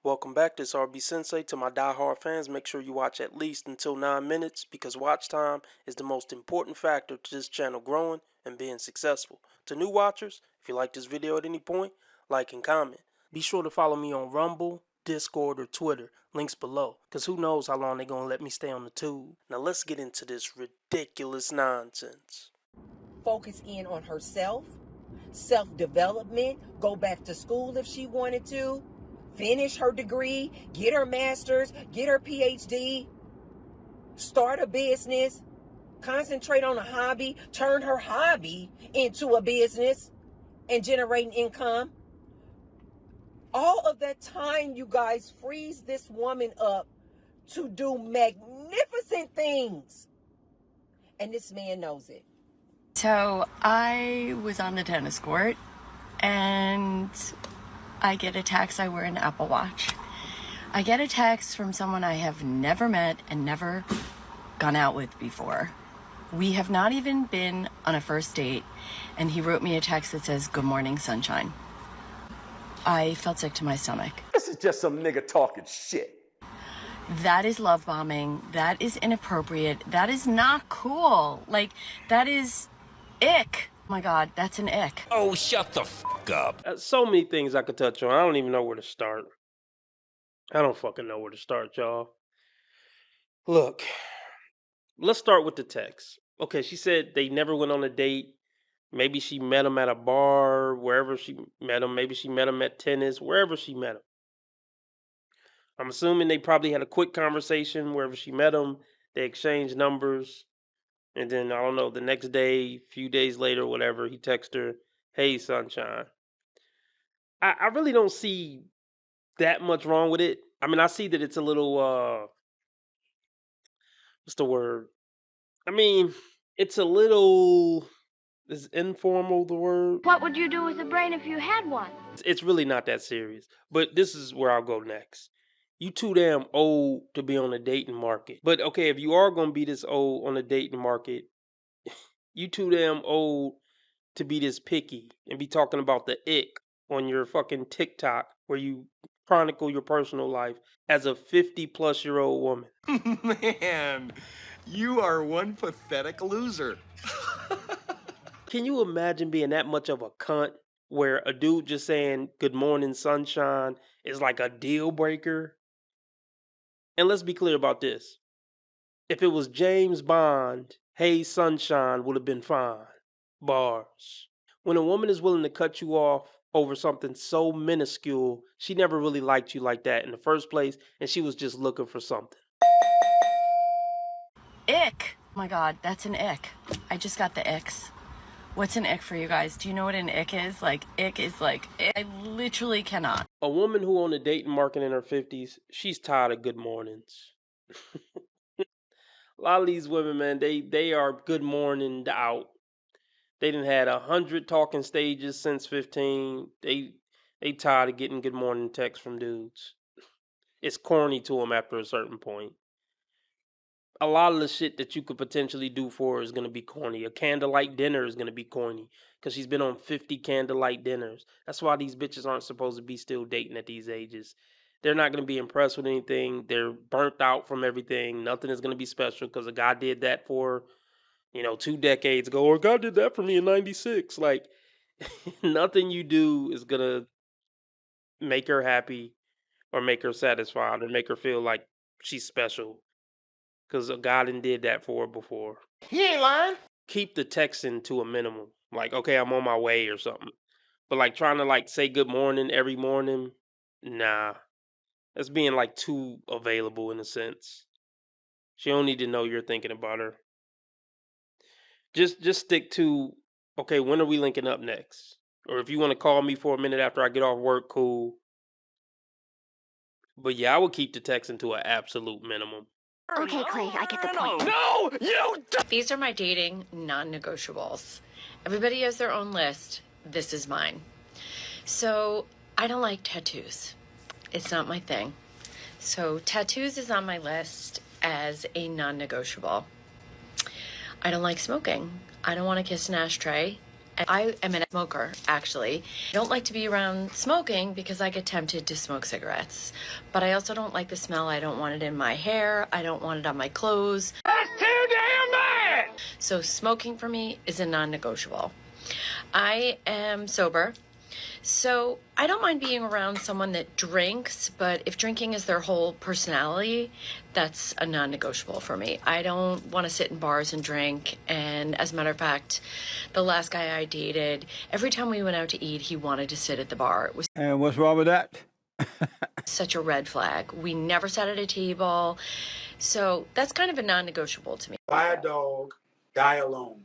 Welcome back, this RB Sensei. To my die-hard fans, make sure you watch at least until 9 minutes because watch time is the most important factor to this channel growing and being successful. To new watchers, if you like this video at any point, like and comment. Be sure to follow me on Rumble, Discord, or Twitter, links below, because who knows how long they're going to let me stay on the tube. Now let's get into this ridiculous nonsense. Focus in on herself, self-development, go back to school if she wanted to, finish her degree, get her master's, get her PhD, start a business, concentrate on a hobby, turn her hobby into a business and generating income. All of that time, you guys, frees this woman up to do magnificent things. And this man knows it. So I was on the tennis court and I get a text. I wear an Apple Watch. I get a text from someone I have never met and never gone out with before. We have not even been on a first date, and he wrote me a text that says, "Good morning, sunshine." I felt sick to my stomach. This is just some nigga talking shit. That is love bombing. That is inappropriate. That is not cool. Like, that is ick. Oh my God, that's an ick. Oh, shut the fuck up. So many things I could touch on. I don't even know where to start. I don't fucking know where to start, y'all. Look, let's start with the text. Okay, she said they never went on a date. Maybe she met him at a bar, wherever she met him. Maybe she met him at tennis, wherever she met him. I'm assuming they probably had a quick conversation wherever she met him. They exchanged numbers. And then, I don't know, the next day, few days later, whatever, he texted her, "Hey, sunshine." I really don't see that much wrong with it. I mean, I see that it's a little, what's the word? I mean, it's a little, is informal the word? What would you do with a brain if you had one? It's really not that serious. But this is where I'll go next. You too damn old to be on the dating market. But okay, if you are gonna be this old on the dating market, you too damn old to be this picky and be talking about the ick on your fucking TikTok where you chronicle your personal life as a 50-plus-year-old woman. Man, you are one pathetic loser. Can you imagine being that much of a cunt where a dude just saying "good morning, sunshine" is like a deal breaker? And let's be clear about this. If it was James Bond, "Hey, sunshine" would have been fine. Bars. When a woman is willing to cut you off over something so minuscule, she never really liked you like that in the first place, and she was just looking for something. Ick. Oh my God, that's an ick. I just got the icks. What's an ick for you guys? Do you know what an ick is? Like, ick is like, I literally cannot. A woman who on the dating market in her 50s, she's tired of good mornings. A lot of these women, man, they are good morning out. They done had 100 talking stages since 15. They tired of getting good morning texts from dudes. It's corny to them after a certain point. A lot of the shit that you could potentially do for her is gonna be corny. A candlelight dinner is gonna be corny because she's been on 50 candlelight dinners. That's why these bitches aren't supposed to be still dating at these ages. They're not gonna be impressed with anything. They're burnt out from everything. Nothing is gonna be special because a guy did that for, 2 decades ago, or God did that for me in '96. Like, nothing you do is gonna make her happy or make her satisfied or make her feel like she's special. Because God done did that for her before. He ain't lying. Keep the texting to a minimum. Like, okay, I'm on my way or something. But like trying to like say good morning every morning, nah. That's being like too available in a sense. She don't need to know you're thinking about her. Just stick to, okay, when are we linking up next? Or if you want to call me for a minute after I get off work, cool. But yeah, I would keep the texting to an absolute minimum. Okay, Clay, I get the point. No, you These are my dating non-negotiables. Everybody has their own list. This is mine. So I don't like tattoos. It's not my thing. So tattoos is on my list as a non-negotiable. I don't like smoking. I don't want to kiss an ashtray. And I am a smoker, actually. I don't like to be around smoking because I get tempted to smoke cigarettes. But I also don't like the smell. I don't want it in my hair. I don't want it on my clothes. That's too damn bad! So smoking for me is a non-negotiable. I am sober. So I don't mind being around someone that drinks, but if drinking is their whole personality, that's a non-negotiable for me. I don't want to sit in bars and drink. And as a matter of fact, the last guy I dated, every time we went out to eat, he wanted to sit at the bar. It was And what's wrong with that? such a red flag. We never sat at a table. So that's kind of a non-negotiable to me. Buy a dog, die alone,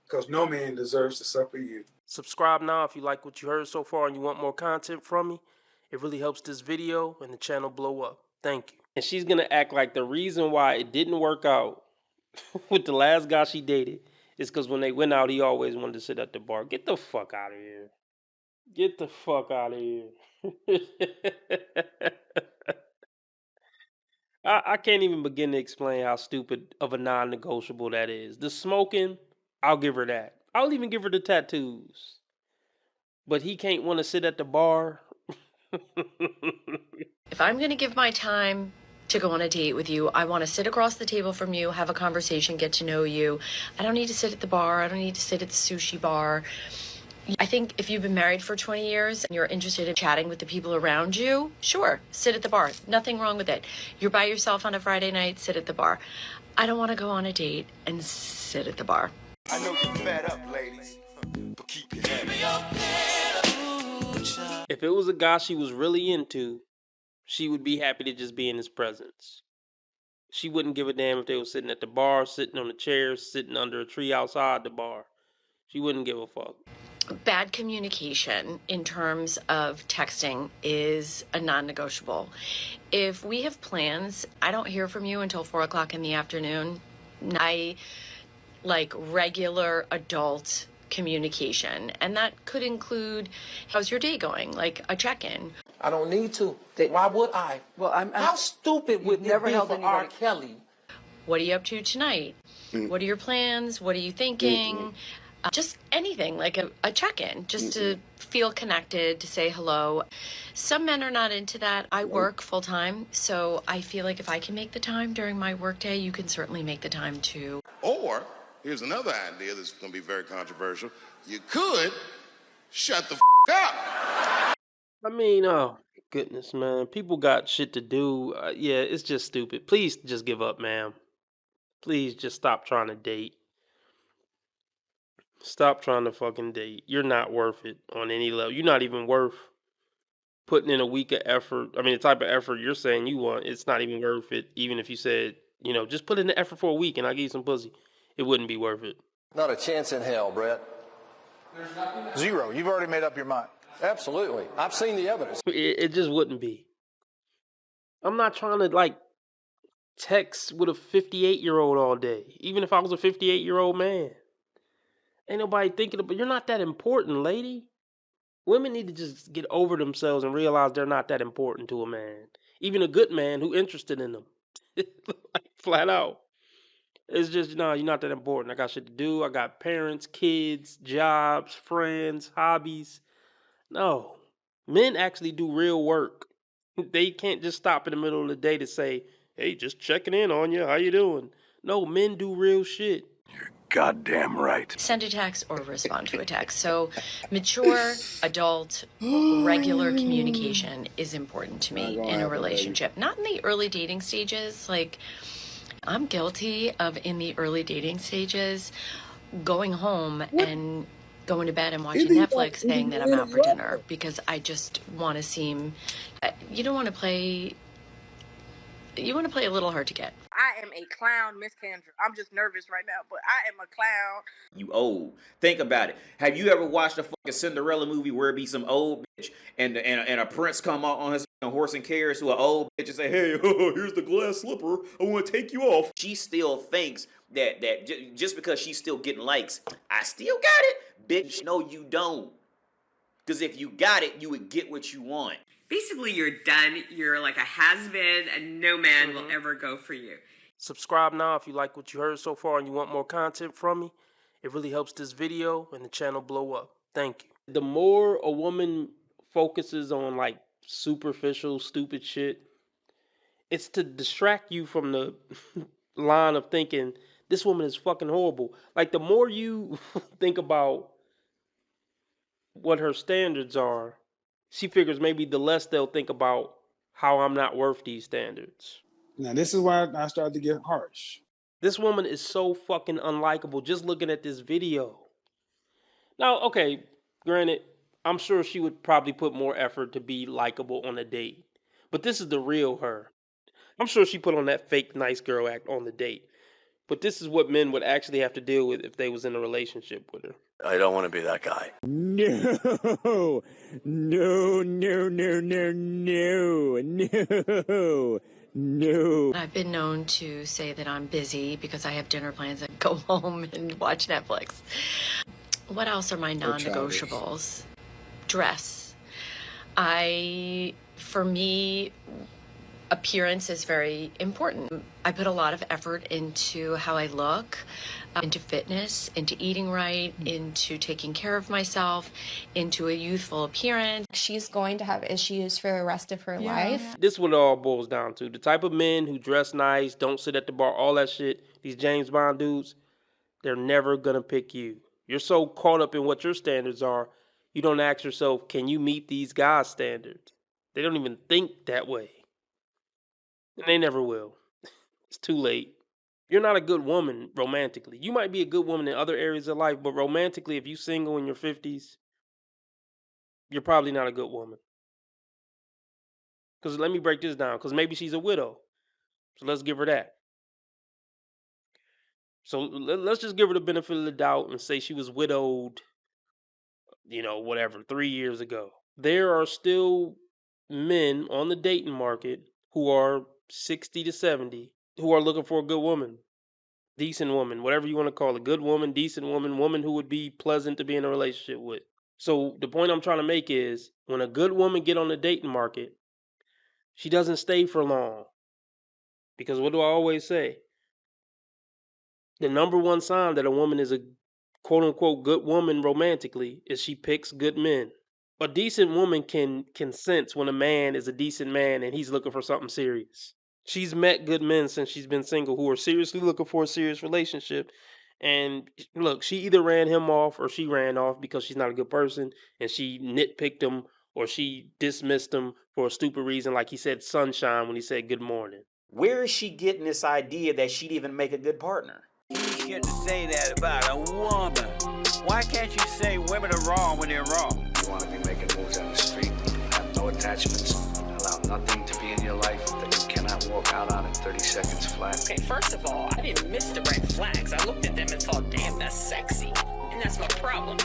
because no man deserves to suffer you. Subscribe now if you like what you heard so far and you want more content from me. It really helps this video and the channel blow up. Thank you. And she's going to act like the reason why it didn't work out with the last guy she dated is because when they went out, he always wanted to sit at the bar. Get the fuck out of here. Get the fuck out of here. I can't even begin to explain how stupid of a non-negotiable that is. The smoking, I'll give her that. I'll even give her the tattoos. But he can't want to sit at the bar. If I'm going to give my time to go on a date with you, I want to sit across the table from you, have a conversation, get to know you. I don't need to sit at the bar. I don't need to sit at the sushi bar. I think if you've been married for 20 years and you're interested in chatting with the people around you, sure, sit at the bar. Nothing wrong with it. You're by yourself on a Friday night, sit at the bar. I don't want to go on a date and sit at the bar. I know you're fed up, ladies, but keep your head up. If it was a guy she was really into, she would be happy to just be in his presence. She wouldn't give a damn if they were sitting at the bar, sitting on the chairs, sitting under a tree outside the bar. She wouldn't give a fuck. Bad communication in terms of texting is a non-negotiable. If we have plans, I don't hear from you until 4 o'clock in the afternoon. I like regular adult communication, and that could include, how's your day going? Like a check-in. I don't need to. Why would I? Well, How stupid would never it be held for anybody- R. Kelly? What are you up to tonight? What are your plans? What are you thinking? Just anything, like a check-in, just to feel connected, to say hello. Some men are not into that. I work full-time, so I feel like if I can make the time during my workday, you can certainly make the time too. Or, here's another idea that's going to be very controversial. You could shut the up. I mean, oh, goodness, man. People got shit to do. Yeah, it's just stupid. Please just give up, ma'am. Please just stop trying to date. Stop trying to fucking date. You're not worth it on any level. You're not even worth putting in a week of effort. I mean, the type of effort you're saying you want, it's not even worth it. Even if you said, just put in the effort for a week and I'll give you some pussy. It wouldn't be worth it. Not a chance in hell, Brett. Zero. You've already made up your mind. Absolutely. I've seen the evidence. It just wouldn't be. I'm not trying to, text with a 58-year-old all day. Even if I was a 58-year-old man. Ain't nobody thinking about, you're not that important, lady. Women need to just get over themselves and realize they're not that important to a man. Even a good man who interested in them. Flat out. It's just, no, you're not that important. I got shit to do. I got parents, kids, jobs, friends, hobbies. No. Men actually do real work. They can't just stop in the middle of the day to say, hey, just checking in on you. How you doing? No, men do real shit. Goddamn right. Send a text or respond to a text. So mature, adult, regular communication is important to me in a relationship. Not in the early dating stages. Like, I'm guilty of, in the early dating stages, going home and going to bed and watching Netflix saying that I'm out for dinner because I just want to seem, you don't want to play, you want to play a little hard to get. I am a clown, Miss Kendra. I'm just nervous right now, but I am a clown. You old. Think about it. Have you ever watched a fucking Cinderella movie where it be some old bitch and a prince come out on his horse and carriage to an old bitch and say, hey, here's the glass slipper. I want to take you off. She still thinks that just because she's still getting likes, I still got it. Bitch, no, you don't. Because if you got it, you would get what you want. Basically, you're done. You're like a has-been, and no man will ever go for you. Subscribe now if you like what you heard so far and you want more content from me. It really helps this video and the channel blow up. Thank you. The more a woman focuses on like superficial, stupid shit, it's to distract you from the line of thinking this woman is fucking horrible. Like the more you think about what her standards are, she figures maybe the less they'll think about how I'm not worth these standards. Now, this is why I started to get harsh. This woman is so fucking unlikable just looking at this video. Now, okay, granted, I'm sure she would probably put more effort to be likable on a date. But this is the real her. I'm sure she put on that fake nice girl act on the date. But this is what men would actually have to deal with if they was in a relationship with her. I don't want to be that guy. No, no, no, no, no, no, no, no. I've been known to say that I'm busy because I have dinner plans and go home and watch Netflix. What else are my non-negotiables? Dress. For me, appearance is very important. I put a lot of effort into how I look, into fitness, into eating right, into taking care of myself, into a youthful appearance. She's going to have issues for the rest of her life. This is what it all boils down to. The type of men who dress nice, don't sit at the bar, all that shit, these James Bond dudes, they're never gonna pick you. You're so caught up in what your standards are, you don't ask yourself, can you meet these guys' standards? They don't even think that way. And they never will. It's too late. You're not a good woman romantically. You might be a good woman in other areas of life, but romantically, if you're single in your 50s, you're probably not a good woman. Because let me break this down, because maybe she's a widow. So let's give her that. So let's just give her the benefit of the doubt and say she was widowed, whatever, 3 years ago. There are still men on the dating market who are 60 to 70 who are looking for a good woman, decent woman, whatever you want to call it, good woman, decent woman, woman who would be pleasant to be in a relationship with. So the point I'm trying to make is when a good woman get on the dating market, she doesn't stay for long. Because what do I always say? The number one sign that a woman is a quote unquote good woman romantically is she picks good men. A decent woman can sense when a man is a decent man and he's looking for something serious. She's met good men since she's been single who are seriously looking for a serious relationship. And look, she either ran him off or she ran off because she's not a good person and she nitpicked him or she dismissed him for a stupid reason, like he said sunshine when he said good morning. Where is she getting this idea that she'd even make a good partner? You shouldn't say that about a woman. Why can't you say women are wrong when they're wrong? You want to be making moves on the street, have no attachments, allow nothing to be in your life that you cannot walk out on in 30 seconds flat. Okay, first of all, I didn't miss the red flags. I looked at them and thought, damn, that's sexy. And that's my problem.